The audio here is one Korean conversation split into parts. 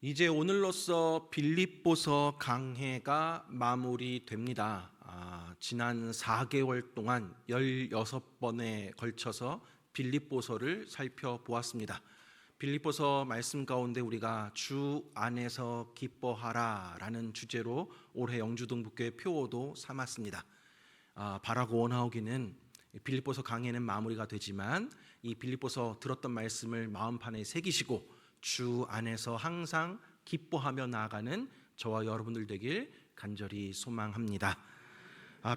이제 오늘로써 빌립보서 강해가 마무리됩니다. 지난 4개월 동안 16번에 걸쳐서 빌립보서를 살펴보았습니다. 빌립보서 말씀 가운데 우리가 주 안에서 기뻐하라 라는 주제로 올해 영주동북교회 표어도 삼았습니다. 바라고 원하오기는 빌립보서 강해는 마무리가 되지만 이 빌립보서 들었던 말씀을 마음판에 새기시고 주 안에서 항상 기뻐하며 나아가는 저와 여러분들 되길 간절히 소망합니다.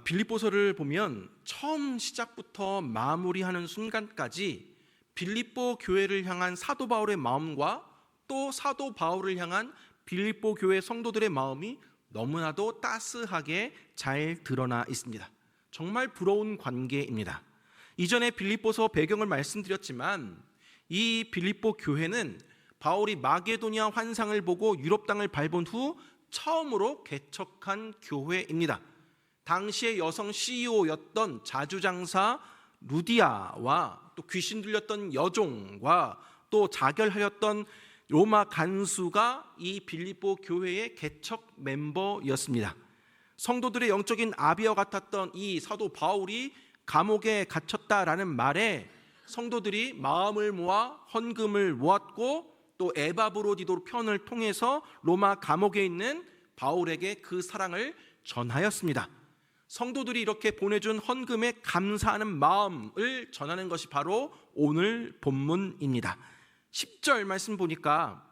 빌립보서를 보면 처음 시작부터 마무리하는 순간까지 빌립보 교회를 향한 사도 바울의 마음과 또 사도 바울을 향한 빌립보 교회 성도들의 마음이 너무나도 따스하게 잘 드러나 있습니다. 정말 부러운 관계입니다. 이전에 빌립보서 배경을 말씀드렸지만 이 빌립보 교회는 바울이 마게도니아 환상을 보고 유럽 땅을 밟은 후 처음으로 개척한 교회입니다. 당시의 여성 CEO였던 자주장사 루디아와 또 귀신 들렸던 여종과 또 자결하였던 로마 간수가 이 빌립보 교회의 개척 멤버였습니다. 성도들의 영적인 아비와 같았던 이 사도 바울이 감옥에 갇혔다라는 말에 성도들이 마음을 모아 헌금을 모았고 또 에바브로디도 편을 통해서 로마 감옥에 있는 바울에게 그 사랑을 전하였습니다. 성도들이 이렇게 보내준 헌금에 감사하는 마음을 전하는 것이 바로 오늘 본문입니다. 10절 말씀 보니까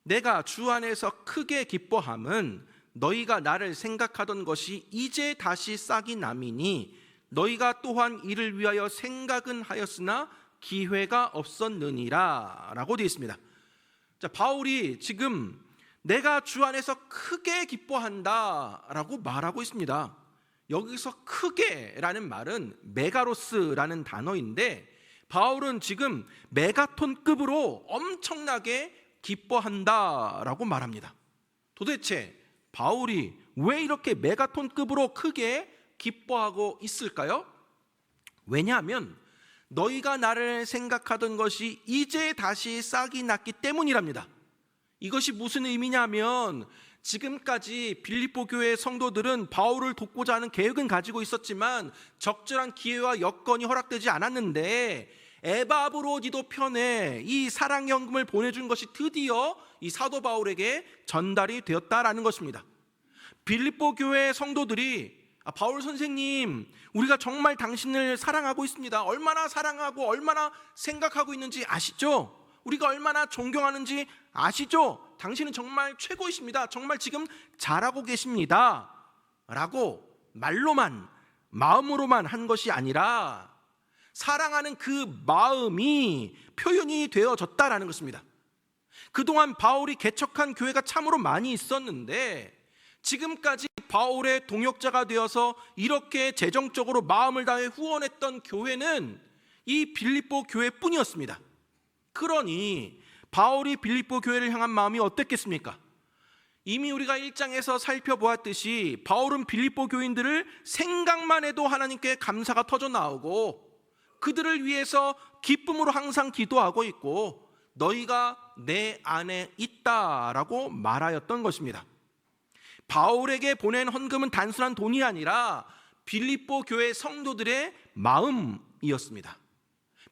내가 주 안에서 크게 기뻐함은 너희가 나를 생각하던 것이 이제 다시 싹이 남이니 너희가 또한 이를 위하여 생각은 하였으나 기회가 없었느니라 라고 되어 있습니다. 자, 바울이 지금 내가 주 안에서 크게 기뻐한다 라고 말하고 있습니다. 여기서 크게라는 말은 메가로스라는 단어인데 바울은 지금 메가톤급으로 엄청나게 기뻐한다 라고 말합니다. 도대체 바울이 왜 이렇게 메가톤급으로 크게 기뻐하고 있을까요? 왜냐하면 너희가 나를 생각하던 것이 이제 다시 싹이 났기 때문이랍니다. 이것이 무슨 의미냐면 지금까지 빌립보 교회 성도들은 바울을 돕고자 하는 계획은 가지고 있었지만 적절한 기회와 여건이 허락되지 않았는데 에바브로디도 편에 이 사랑연금을 보내준 것이 드디어 이 사도 바울에게 전달이 되었다라는 것입니다. 빌립보 교회 성도들이 바울 선생님, 우리가 정말 당신을 사랑하고 있습니다. 얼마나 사랑하고 얼마나 생각하고 있는지 아시죠? 우리가 얼마나 존경하는지 아시죠? 당신은 정말 최고이십니다. 정말 지금 잘하고 계십니다 라고 말로만, 마음으로만 한 것이 아니라 사랑하는 그 마음이 표현이 되어졌다라는 것입니다. 그동안 바울이 개척한 교회가 참으로 많이 있었는데 지금까지 바울의 동역자가 되어서 이렇게 재정적으로 마음을 다해 후원했던 교회는 이 빌립보 교회뿐이었습니다. 그러니 바울이 빌립보 교회를 향한 마음이 어땠겠습니까? 이미 우리가 1장에서 살펴보았듯이 바울은 빌립보 교인들을 생각만 해도 하나님께 감사가 터져 나오고 그들을 위해서 기쁨으로 항상 기도하고 있고 너희가 내 안에 있다라고 말하였던 것입니다. 바울에게 보낸 헌금은 단순한 돈이 아니라 빌립보 교회 성도들의 마음이었습니다.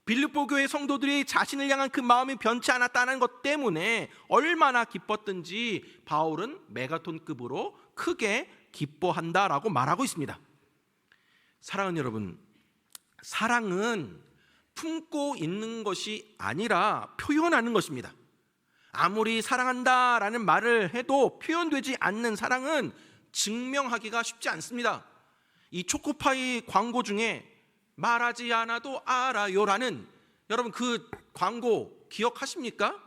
빌립보 교회 성도들이 자신을 향한 그 마음이 변치 않았다는 것 때문에 얼마나 기뻤든지 바울은 메가톤급으로 크게 기뻐한다라고 말하고 있습니다. 사랑하는 여러분, 사랑은 품고 있는 것이 아니라 표현하는 것입니다. 아무리 사랑한다라는 말을 해도 표현되지 않는 사랑은 증명하기가 쉽지 않습니다. 이 초코파이 광고 중에 말하지 않아도 알아요라는, 여러분 그 광고 기억하십니까?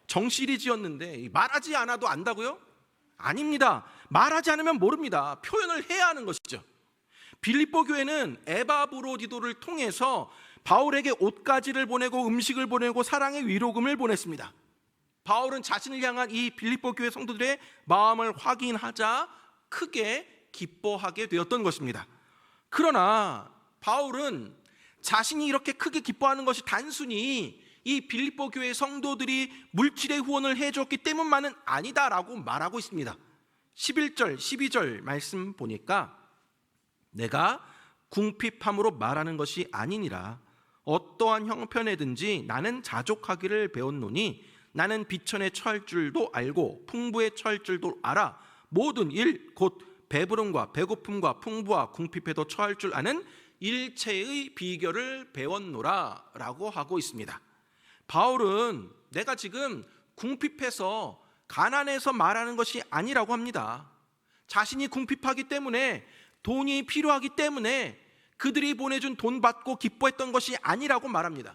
정시리즈였는데 말하지 않아도 안다고요? 아닙니다. 말하지 않으면 모릅니다. 표현을 해야 하는 것이죠. 빌립보 교회는 에바브로디도를 통해서 바울에게 옷가지를 보내고 음식을 보내고 사랑의 위로금을 보냈습니다. 바울은 자신을 향한 이 빌립보 교회 성도들의 마음을 확인하자 크게 기뻐하게 되었던 것입니다. 그러나 바울은 자신이 이렇게 크게 기뻐하는 것이 단순히 이 빌립보 교회 성도들이 물질의 후원을 해줬기 때문만은 아니다라고 말하고 있습니다. 11절, 12절 말씀 보니까 내가 궁핍함으로 말하는 것이 아니니라. 어떠한 형편에든지 나는 자족하기를 배웠노니 나는 비천에 처할 줄도 알고 풍부에 처할 줄도 알아. 모든 일 곧 배부름과 배고픔과 풍부와 궁핍에도 처할 줄 아는 일체의 비결을 배웠노라 라고 하고 있습니다. 바울은 내가 지금 궁핍해서 가난해서 말하는 것이 아니라고 합니다. 자신이 궁핍하기 때문에, 돈이 필요하기 때문에 그들이 보내준 돈 받고 기뻐했던 것이 아니라고 말합니다.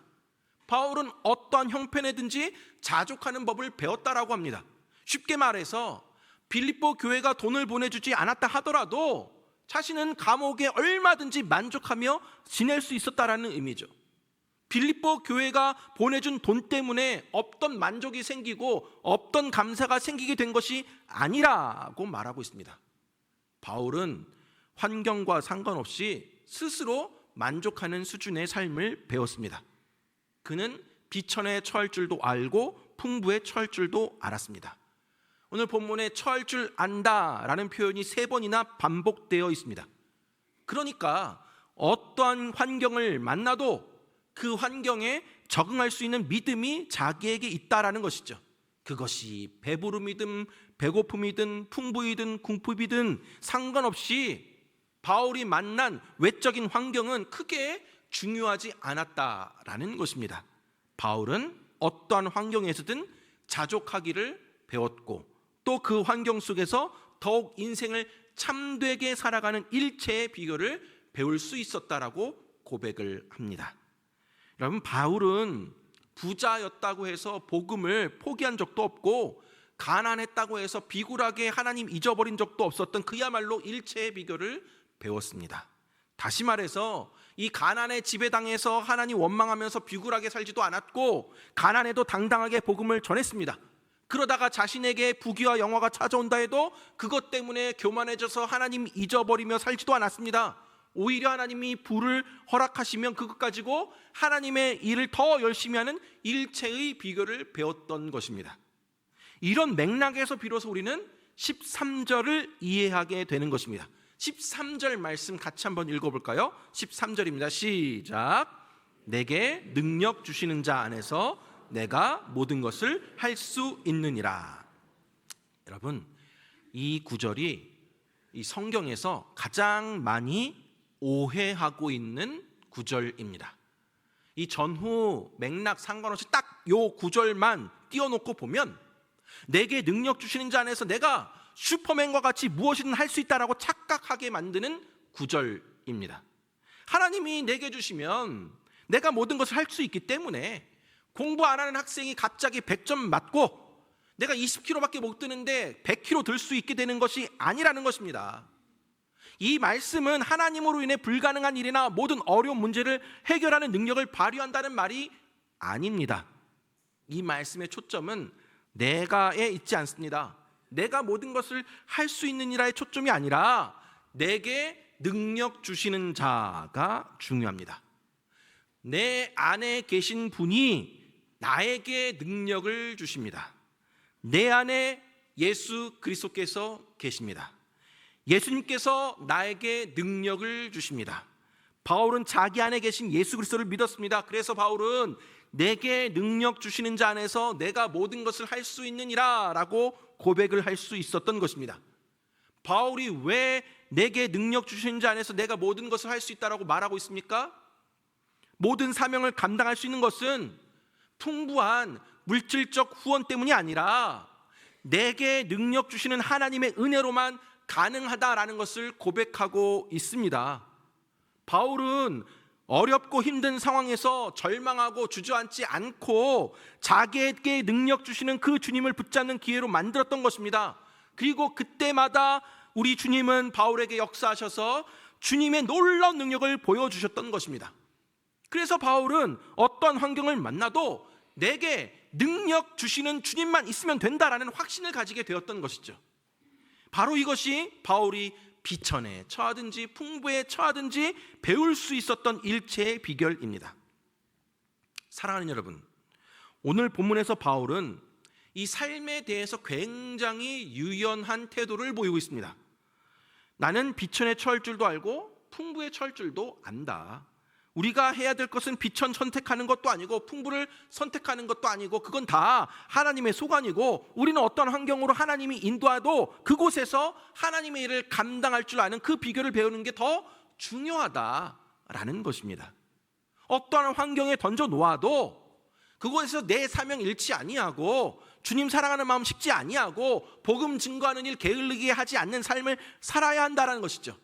바울은 어떠한 형편에든지 자족하는 법을 배웠다라고 합니다. 쉽게 말해서 빌립보 교회가 돈을 보내주지 않았다 하더라도 자신은 감옥에 얼마든지 만족하며 지낼 수 있었다라는 의미죠. 빌립보 교회가 보내준 돈 때문에 없던 만족이 생기고 없던 감사가 생기게 된 것이 아니라고 말하고 있습니다. 바울은 환경과 상관없이 스스로 만족하는 수준의 삶을 배웠습니다. 그는 비천에 처할 줄도 알고 풍부에 처할 줄도 알았습니다. 오늘 본문에 처할 줄 안다라는 표현이 3번이나 반복되어 있습니다. 그러니까 어떠한 환경을 만나도 그 환경에 적응할 수 있는 믿음이 자기에게 있다라는 것이죠. 그것이 배부름이든 배고픔이든 풍부이든 궁핍이든 상관없이 바울이 만난 외적인 환경은 크게 중요하지 않았다라는 것입니다. 바울은 어떠한 환경에서든 자족하기를 배웠고 또 그 환경 속에서 더욱 인생을 참되게 살아가는 일체의 비결을 배울 수 있었다라고 고백을 합니다. 여러분, 바울은 부자였다고 해서 복음을 포기한 적도 없고 가난했다고 해서 비굴하게 하나님 잊어버린 적도 없었던 그야말로 일체의 비결을 배웠습니다. 다시 말해서 이 가난에 지배당해서 하나님 원망하면서 비굴하게 살지도 않았고 가난해도 당당하게 복음을 전했습니다. 그러다가 자신에게 부귀와 영화가 찾아온다 해도 그것 때문에 교만해져서 하나님 잊어버리며 살지도 않았습니다. 오히려 하나님이 부를 허락하시면 그것 가지고 하나님의 일을 더 열심히 하는 일체의 비결을 배웠던 것입니다. 이런 맥락에서 비로소 우리는 13절을 이해하게 되는 것입니다. 13절 말씀 같이 한번 읽어볼까요? 13절입니다. 시작. 내게 능력 주시는 자 안에서 내가 모든 것을 할 수 있느니라. 여러분, 이 구절이 이 성경에서 가장 많이 오해하고 있는 구절입니다. 이 전후 맥락 상관없이 딱 요 구절만 띄워놓고 보면 내게 능력 주시는 자 안에서 내가 슈퍼맨과 같이 무엇이든 할 수 있다라고 착각하게 만드는 구절입니다. 하나님이 내게 주시면 내가 모든 것을 할 수 있기 때문에 공부 안 하는 학생이 갑자기 100점 맞고 내가 20kg밖에 못 드는데 100kg 들 수 있게 되는 것이 아니라는 것입니다. 이 말씀은 하나님으로 인해 불가능한 일이나 모든 어려운 문제를 해결하는 능력을 발휘한다는 말이 아닙니다. 이 말씀의 초점은 내가에 있지 않습니다. 내가 모든 것을 할 수 있느니라의 초점이 아니라 내게 능력 주시는 자가 중요합니다. 내 안에 계신 분이 나에게 능력을 주십니다. 내 안에 예수 그리스도께서 계십니다. 예수님께서 나에게 능력을 주십니다. 바울은 자기 안에 계신 예수 그리스도를 믿었습니다. 그래서 바울은 내게 능력 주시는 자 안에서 내가 모든 것을 할 수 있느니라 라고 고백을 할 수 있었던 것입니다. 바울이 왜 내게 능력 주시는 자 안에서 내가 모든 것을 할 수 있다라고 말하고 있습니까? 모든 사명을 감당할 수 있는 것은 풍부한 물질적 후원 때문이 아니라 내게 능력 주시는 하나님의 은혜로만 가능하다라는 것을 고백하고 있습니다. 바울은 어렵고 힘든 상황에서 절망하고 주저앉지 않고 자기에게 능력 주시는 그 주님을 붙잡는 기회로 만들었던 것입니다. 그리고 그때마다 우리 주님은 바울에게 역사하셔서 주님의 놀라운 능력을 보여주셨던 것입니다. 그래서 바울은 어떤 환경을 만나도 내게 능력 주시는 주님만 있으면 된다라는 확신을 가지게 되었던 것이죠. 바로 이것이 바울이 비천에 처하든지 풍부에 처하든지 배울 수 있었던 일체의 비결입니다. 사랑하는 여러분, 오늘 본문에서 바울은 이 삶에 대해서 굉장히 유연한 태도를 보이고 있습니다. 나는 비천에 처할 줄도 알고 풍부에 처할 줄도 안다. 우리가 해야 될 것은 비천 선택하는 것도 아니고 풍부를 선택하는 것도 아니고, 그건 다 하나님의 소관이고, 우리는 어떤 환경으로 하나님이 인도하도 그곳에서 하나님의 일을 감당할 줄 아는 그 비결을 배우는 게 더 중요하다라는 것입니다. 어떠한 환경에 던져 놓아도 그곳에서 내 사명 잃지 아니하고 주님 사랑하는 마음 식지 아니하고 복음 증거하는 일 게을르게 하지 않는 삶을 살아야 한다는 것이죠.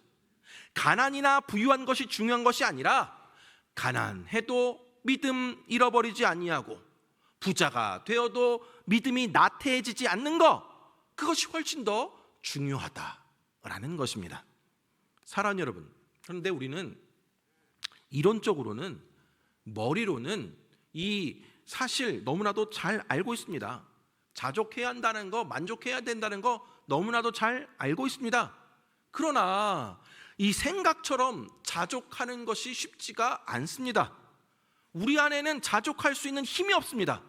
가난이나 부유한 것이 중요한 것이 아니라 가난해도 믿음 잃어버리지 아니하고 부자가 되어도 믿음이 나태해지지 않는 것, 그것이 훨씬 더 중요하다라는 것입니다. 사랑하는 여러분, 그런데 우리는 이론적으로는, 머리로는 이 사실 너무나도 잘 알고 있습니다. 자족해야 한다는 거, 만족해야 된다는 거 너무나도 잘 알고 있습니다. 그러나 이 생각처럼 자족하는 것이 쉽지가 않습니다. 우리 안에는 자족할 수 있는 힘이 없습니다.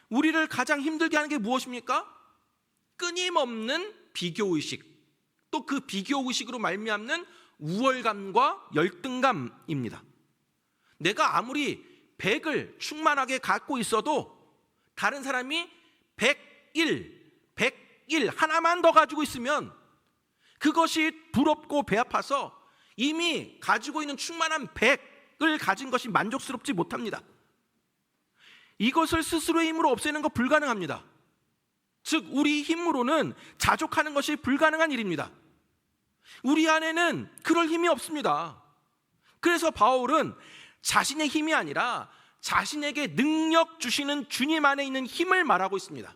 우리를 가장 힘들게 하는 게 무엇입니까? 끊임없는 비교의식, 또 그 비교의식으로 말미암는 우월감과 열등감입니다. 내가 아무리 100을 충만하게 갖고 있어도 다른 사람이 101 하나만 더 가지고 있으면 그것이 부럽고 배 아파서 이미 가지고 있는 충만한 100을 가진 것이 만족스럽지 못합니다. 이것을 스스로의 힘으로 없애는 것 불가능합니다. 즉 우리 힘으로는 자족하는 것이 불가능한 일입니다. 우리 안에는 그럴 힘이 없습니다. 그래서 바울은 자신의 힘이 아니라 자신에게 능력 주시는 주님 안에 있는 힘을 말하고 있습니다.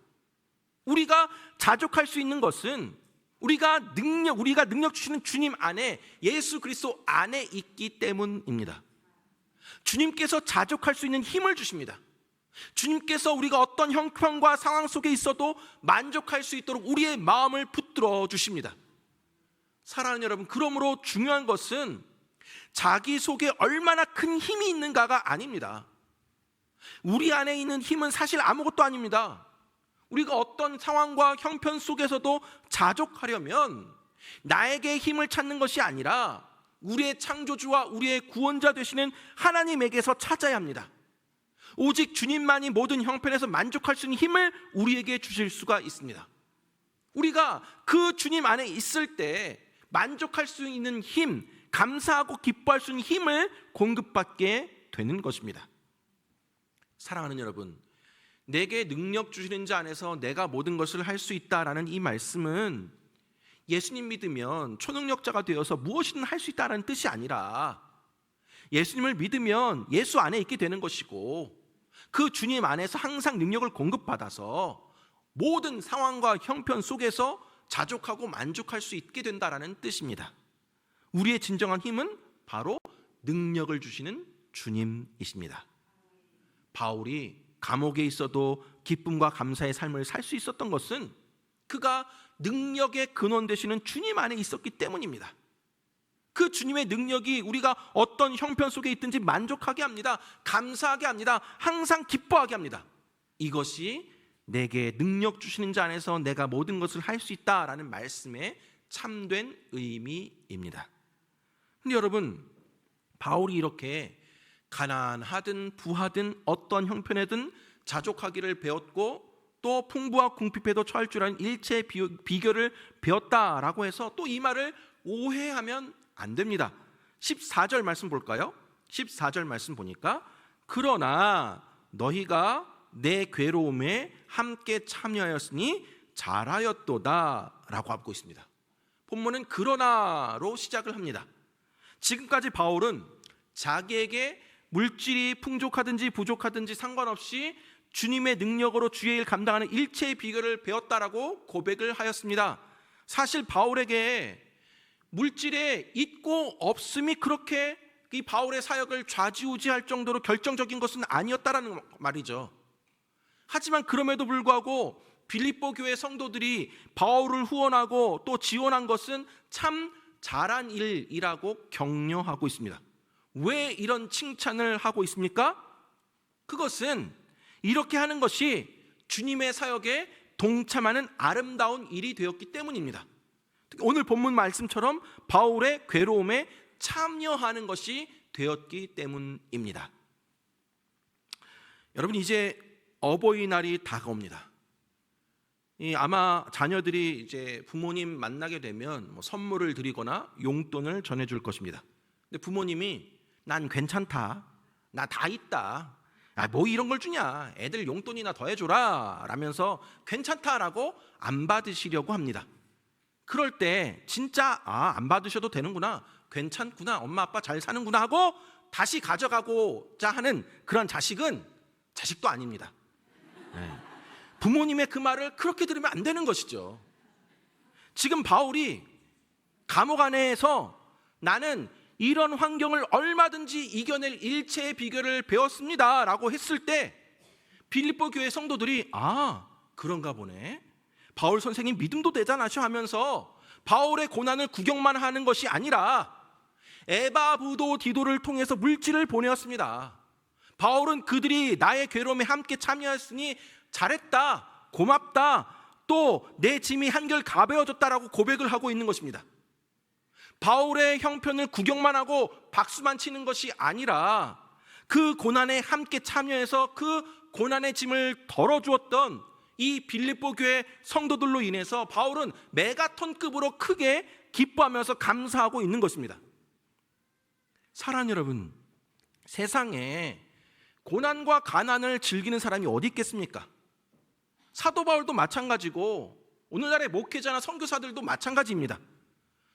우리가 자족할 수 있는 것은 우리가 능력 주시는 주님 안에, 예수 그리스도 안에 있기 때문입니다. 주님께서 자족할 수 있는 힘을 주십니다. 주님께서 우리가 어떤 형편과 상황 속에 있어도 만족할 수 있도록 우리의 마음을 붙들어 주십니다. 사랑하는 여러분, 그러므로 중요한 것은 자기 속에 얼마나 큰 힘이 있는가가 아닙니다. 우리 안에 있는 힘은 사실 아무것도 아닙니다. 우리가 어떤 상황과 형편 속에서도 자족하려면 나에게 힘을 찾는 것이 아니라 우리의 창조주와 우리의 구원자 되시는 하나님에게서 찾아야 합니다. 오직 주님만이 모든 형편에서 만족할 수 있는 힘을 우리에게 주실 수가 있습니다. 우리가 그 주님 안에 있을 때 만족할 수 있는 힘, 감사하고 기뻐할 수 있는 힘을 공급받게 되는 것입니다. 사랑하는 여러분, 내게 능력 주시는 자 안에서 내가 모든 것을 할 수 있다라는 이 말씀은 예수님 믿으면 초능력자가 되어서 무엇이든 할 수 있다는 뜻이 아니라 예수님을 믿으면 예수 안에 있게 되는 것이고 그 주님 안에서 항상 능력을 공급받아서 모든 상황과 형편 속에서 자족하고 만족할 수 있게 된다라는 뜻입니다. 우리의 진정한 힘은 바로 능력을 주시는 주님이십니다. 바울이 감옥에 있어도 기쁨과 감사의 삶을 살 수 있었던 것은 그가 능력의 근원 되시는 주님 안에 있었기 때문입니다. 그 주님의 능력이 우리가 어떤 형편 속에 있든지 만족하게 합니다. 감사하게 합니다. 항상 기뻐하게 합니다. 이것이 내게 능력 주시는 자 안에서 내가 모든 것을 할 수 있다라는 말씀의 참된 의미입니다. 근데 여러분, 바울이 이렇게 가난하든 부하든 어떤 형편에든 자족하기를 배웠고 또 풍부와 궁핍에도 처할 줄 아는 일체의 비결을 배웠다라고 해서 또 이 말을 오해하면 안 됩니다. 14절 말씀 볼까요? 14절 말씀 보니까 그러나 너희가 내 괴로움에 함께 참여하였으니 잘하였도다 라고 하고 있습니다. 본문은 그러나로 시작을 합니다. 지금까지 바울은 자기에게 물질이 풍족하든지 부족하든지 상관없이 주님의 능력으로 주의 일 감당하는 일체의 비결을 배웠다라고 고백을 하였습니다. 사실 바울에게 물질의 있고 없음이 그렇게 이 바울의 사역을 좌지우지할 정도로 결정적인 것은 아니었다라는 말이죠. 하지만 그럼에도 불구하고 빌립보 교회 성도들이 바울을 후원하고 또 지원한 것은 참 잘한 일이라고 격려하고 있습니다. 왜 이런 칭찬을 하고 있습니까? 그것은 이렇게 하는 것이 주님의 사역에 동참하는 아름다운 일이 되었기 때문입니다. 오늘 본문 말씀처럼 바울의 괴로움에 참여하는 것이 되었기 때문입니다. 여러분, 이제 어버이날이 다가옵니다. 아마 자녀들이 이제 부모님 만나게 되면 선물을 드리거나 용돈을 전해줄 것입니다. 근데 부모님이 난 괜찮다, 나 다 있다, 뭐 이런 걸 주냐, 애들 용돈이나 더 해줘라 라면서 괜찮다라고 안 받으시려고 합니다. 그럴 때 진짜 안 받으셔도 되는구나, 괜찮구나, 엄마 아빠 잘 사는구나 하고 다시 가져가고자 하는 그런 자식은 자식도 아닙니다. 부모님의 그 말을 그렇게 들으면 안 되는 것이죠. 지금 바울이 감옥 안에서 나는 이런 환경을 얼마든지 이겨낼 일체의 비결을 배웠습니다 라고 했을 때 빌립보 교회 성도들이 그런가 보네, 바울 선생님 믿음도 대단하셔 하면서 바울의 고난을 구경만 하는 것이 아니라 에바브도 디도를 통해서 물질을 보내었습니다. 바울은 그들이 나의 괴로움에 함께 참여했으니 잘했다, 고맙다, 또 내 짐이 한결 가벼워졌다라고 고백을 하고 있는 것입니다. 바울의 형편을 구경만 하고 박수만 치는 것이 아니라 그 고난에 함께 참여해서 그 고난의 짐을 덜어주었던 이 빌립보 교회 성도들로 인해서 바울은 메가톤급으로 크게 기뻐하면서 감사하고 있는 것입니다. 사랑하는 여러분, 세상에 고난과 가난을 즐기는 사람이 어디 있겠습니까? 사도 바울도 마찬가지고 오늘날의 목회자나 선교사들도 마찬가지입니다.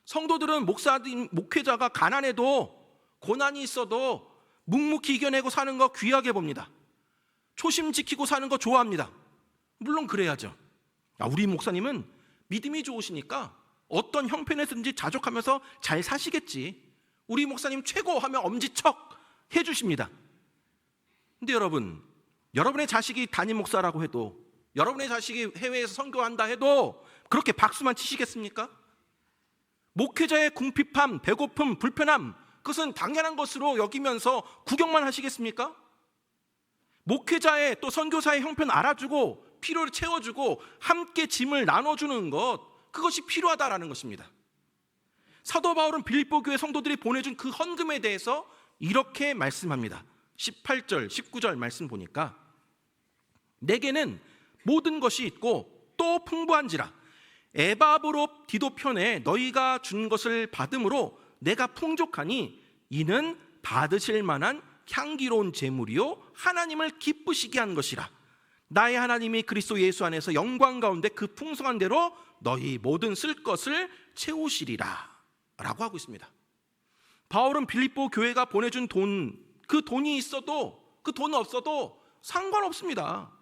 성도들은 목회자가 가난해도 고난이 있어도 묵묵히 이겨내고 사는 거 귀하게 봅니다. 초심 지키고 사는 거 좋아합니다. 물론 그래야죠. 우리 목사님은 믿음이 좋으시니까 어떤 형편에서든지 자족하면서 잘 사시겠지, 우리 목사님 최고 하면 엄지척 해주십니다. 근데 여러분, 여러분의 자식이 담임 목사라고 해도, 여러분의 자식이 해외에서 선교한다 해도 그렇게 박수만 치시겠습니까? 목회자의 궁핍함, 배고픔, 불편함, 그것은 당연한 것으로 여기면서 구경만 하시겠습니까? 목회자의 또 선교사의 형편 알아주고 필요를 채워주고 함께 짐을 나눠주는 것, 그것이 필요하다라는 것입니다. 사도 바울은 빌립보 교회 성도들이 보내준 그 헌금에 대해서 이렇게 말씀합니다. 18절, 19절 말씀 보니까 내게는 모든 것이 있고 또 풍부한지라 에바브로 디도 편에 너희가 준 것을 받음으로 내가 풍족하니 이는 받으실 만한 향기로운 제물이요 하나님을 기쁘시게 한 것이라. 나의 하나님이 그리스도 예수 안에서 영광 가운데 그 풍성한 대로 너희 모든 쓸 것을 채우시리라 라고 하고 있습니다. 바울은 빌립보 교회가 보내준 돈, 그 돈이 있어도 그 돈 없어도 상관없습니다.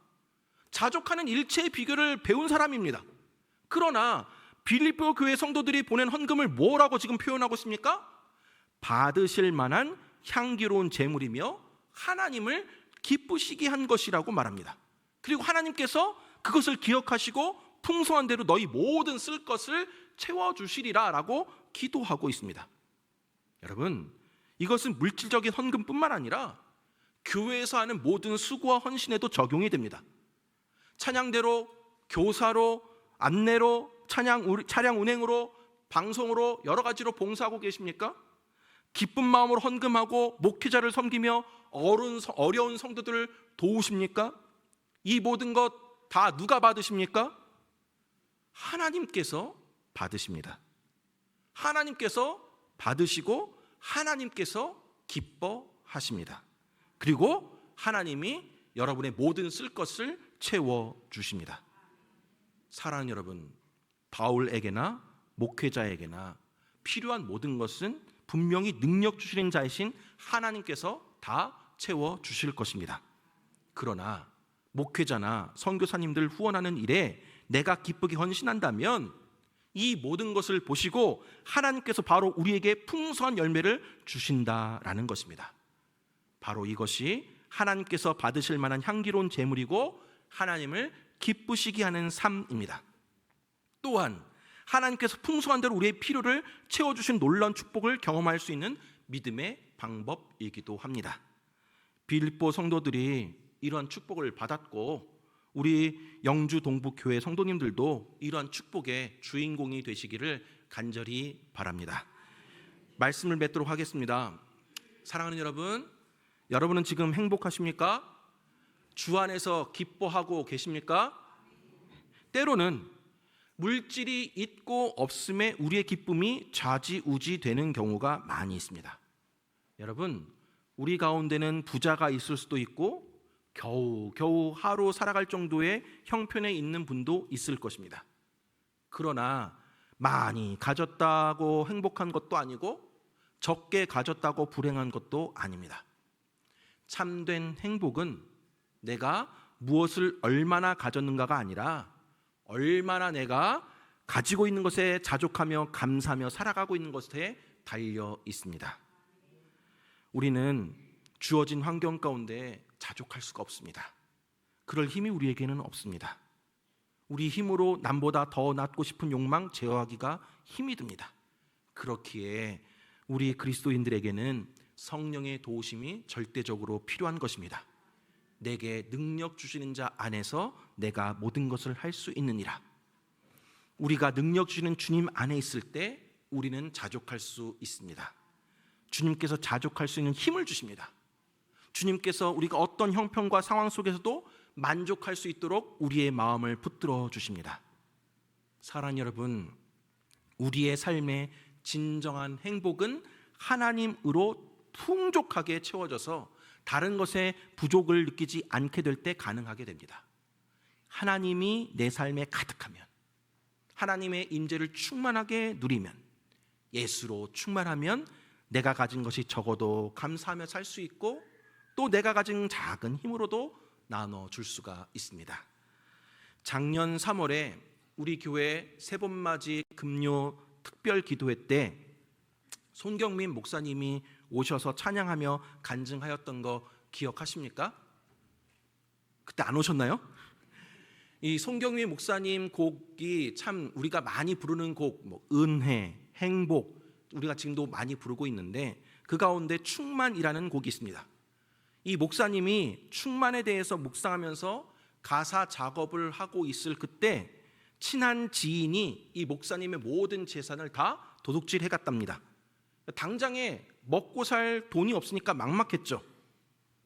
자족하는 일체의 비결을 배운 사람입니다. 그러나 빌립보 교회 성도들이 보낸 헌금을 뭐라고 지금 표현하고 있습니까? 받으실 만한 향기로운 제물이며 하나님을 기쁘시게 한 것이라고 말합니다. 그리고 하나님께서 그것을 기억하시고 풍성한 대로 너희 모든 쓸 것을 채워주시리라 라고 기도하고 있습니다. 여러분, 이것은 물질적인 헌금뿐만 아니라 교회에서 하는 모든 수고와 헌신에도 적용이 됩니다. 찬양대로, 교사로, 안내로, 차량 운행으로, 방송으로 여러 가지로 봉사하고 계십니까? 기쁜 마음으로 헌금하고 목회자를 섬기며 어려운 성도들을 도우십니까? 이 모든 것 다 누가 받으십니까? 하나님께서 받으십니다. 하나님께서 받으시고 하나님께서 기뻐하십니다. 그리고 하나님이 여러분의 모든 쓸 것을 채워주십니다. 사랑하는 여러분, 바울에게나 목회자에게나 필요한 모든 것은 분명히 능력 주시는 자이신 하나님께서 다 채워주실 것입니다. 그러나 목회자나 선교사님들 후원하는 일에 내가 기쁘게 헌신한다면 이 모든 것을 보시고 하나님께서 바로 우리에게 풍성한 열매를 주신다라는 것입니다. 바로 이것이 하나님께서 받으실 만한 향기로운 제물이고 하나님을 기쁘시게 하는 삶입니다. 또한 하나님께서 풍성한 대로 우리의 필요를 채워주신 놀라운 축복을 경험할 수 있는 믿음의 방법이기도 합니다. 빌립보 성도들이 이러한 축복을 받았고 우리 영주 동북교회 성도님들도 이러한 축복의 주인공이 되시기를 간절히 바랍니다. 말씀을 맺도록 하겠습니다. 사랑하는 여러분, 여러분은 지금 행복하십니까? 주 안에서 기뻐하고 계십니까? 때로는 물질이 있고 없음에 우리의 기쁨이 좌지우지 되는 경우가 많이 있습니다. 여러분, 우리 가운데는 부자가 있을 수도 있고 겨우 하루 살아갈 정도의 형편에 있는 분도 있을 것입니다. 그러나 많이 가졌다고 행복한 것도 아니고 적게 가졌다고 불행한 것도 아닙니다. 참된 행복은 내가 무엇을 얼마나 가졌는가가 아니라 얼마나 내가 가지고 있는 것에 자족하며 감사하며 살아가고 있는 것에 달려 있습니다. 우리는 주어진 환경 가운데 자족할 수가 없습니다. 그럴 힘이 우리에게는 없습니다. 우리 힘으로 남보다 더 낫고 싶은 욕망 제어하기가 힘이 듭니다. 그렇기에 우리 그리스도인들에게는 성령의 도우심이 절대적으로 필요한 것입니다. 내게 능력 주시는 자 안에서 내가 모든 것을 할 수 있느니라. 우리가 능력 주시는 주님 안에 있을 때 우리는 자족할 수 있습니다. 주님께서 자족할 수 있는 힘을 주십니다. 주님께서 우리가 어떤 형편과 상황 속에서도 만족할 수 있도록 우리의 마음을 붙들어 주십니다. 사랑하는 여러분, 우리의 삶의 진정한 행복은 하나님으로 풍족하게 채워져서 다른 것에 부족을 느끼지 않게 될 때 가능하게 됩니다. 하나님이 내 삶에 가득하면, 하나님의 임재를 충만하게 누리면, 예수로 충만하면 내가 가진 것이 적어도 감사하며 살 수 있고 또 내가 가진 작은 힘으로도 나눠줄 수가 있습니다. 작년 3월에 우리 교회 세번맞이 금요 특별 기도회 때 손경민 목사님이 오셔서 찬양하며 간증하였던 거 기억하십니까? 그때 안 오셨나요? 이 손경민 목사님 곡이 참 우리가 많이 부르는 곡, 은혜, 행복, 우리가 지금도 많이 부르고 있는데 그 가운데 충만이라는 곡이 있습니다. 이 목사님이 충만에 대해서 묵상하면서 가사 작업을 하고 있을 그때 친한 지인이 이 목사님의 모든 재산을 다 도둑질해 갔답니다. 당장에 먹고 살 돈이 없으니까 막막했죠.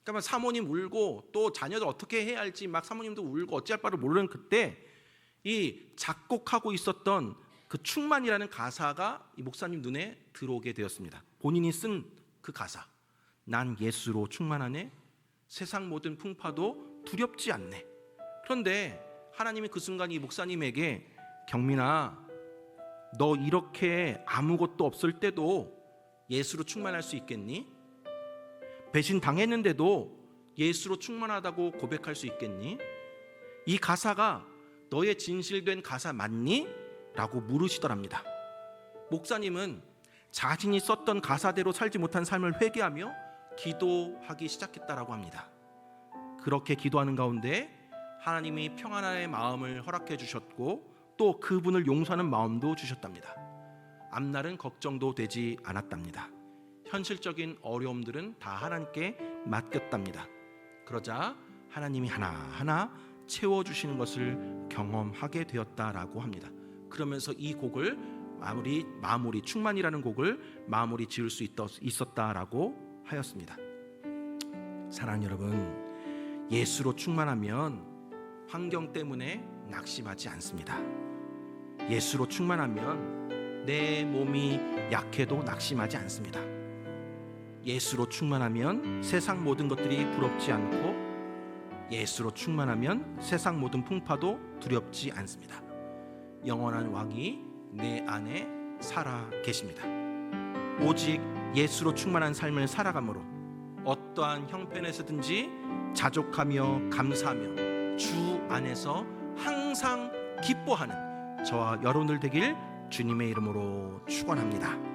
그러니까 사모님 울고 또 자녀들 어떻게 해야 할지 막 사모님도 울고 어찌할 바를 모르는 그때 이 작곡하고 있었던 그 충만이라는 가사가 이 목사님 눈에 들어오게 되었습니다. 본인이 쓴 그 가사, 난 예수로 충만하네, 세상 모든 풍파도 두렵지 않네. 그런데 하나님이 그 순간 이 목사님에게 경민아, 너 이렇게 아무것도 없을 때도 예수로 충만할 수 있겠니? 배신 당했는데도 예수로 충만하다고 고백할 수 있겠니? 이 가사가 너의 진실된 가사 맞니? 라고 물으시더랍니다. 목사님은 자신이 썼던 가사대로 살지 못한 삶을 회개하며 기도하기 시작했다라고 합니다. 그렇게 기도하는 가운데 하나님이 평안의 마음을 허락해 주셨고 또 그분을 용서하는 마음도 주셨답니다. 앞날은 걱정도 되지 않았답니다. 현실적인 어려움들은 다 하나님께 맡겼답니다. 그러자 하나님이 하나하나 채워주시는 것을 경험하게 되었다라고 합니다. 그러면서 이 곡을 마무리 충만이라는 곡을 마무리 지을 수 있었다라고 하였습니다. 사랑하는 여러분, 예수로 충만하면 환경 때문에 낙심하지 않습니다. 예수로 충만하면 내 몸이 약해도 낙심하지 않습니다. 예수로 충만하면 세상 모든 것들이 부럽지 않고 예수로 충만하면 세상 모든 풍파도 두렵지 않습니다. 영원한 왕이 내 안에 살아 계십니다. 오직 예수로 충만한 삶을 살아감으로 어떠한 형편에서든지 자족하며 감사하며 주 안에서 항상 기뻐하는 저와 여러분들 되길 주님의 이름으로 축원합니다.